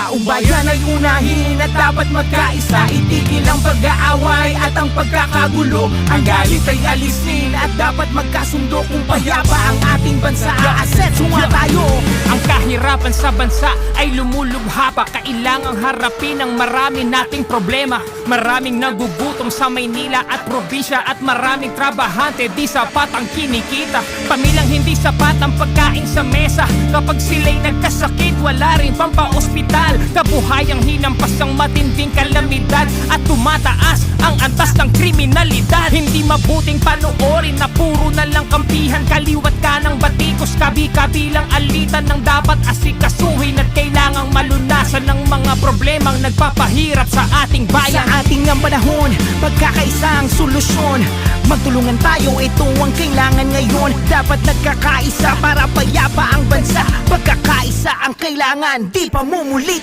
taong bayan ay unahin at dapat magkaisa. Itigil ang pag-aaway at ang pagkakagulo. Ang galit ay alisin at dapat magkasundo. Kung payapa ang ating bansa, aasetso nga tayo. Ang kahirapan sa bansa ay lumulubha pa. Kailangang harapin ang marami nating problema. Maraming nagugutom sa Maynila at probinsya, at maraming trabahante di sapat ang kinikita. Pamilyang hindi sapat ang pagkain sa mesa. Kapag sila'y nagkasakit, wala rin pampaospital. Kabuhayang hinampas ang matinding kalamidad at tumataas ang antas ng kriminalidad. Hindi mabuting panoorin na puro na lang kampihan. Kaliwat ka ng batikos, kabi-kabilang alitan ng dapat asikasuhin. At kailangang malunasan ng mga problemang nagpapahirap sa ating bayan. Sa ating ang panahon, pagkakaisa ang solusyon. Magtulungan tayo, ito ang kailangan ngayon. Dapat nagkakaisa para payapa ang bansa. Pagkakaisa ang kailangan, di pa mumulit.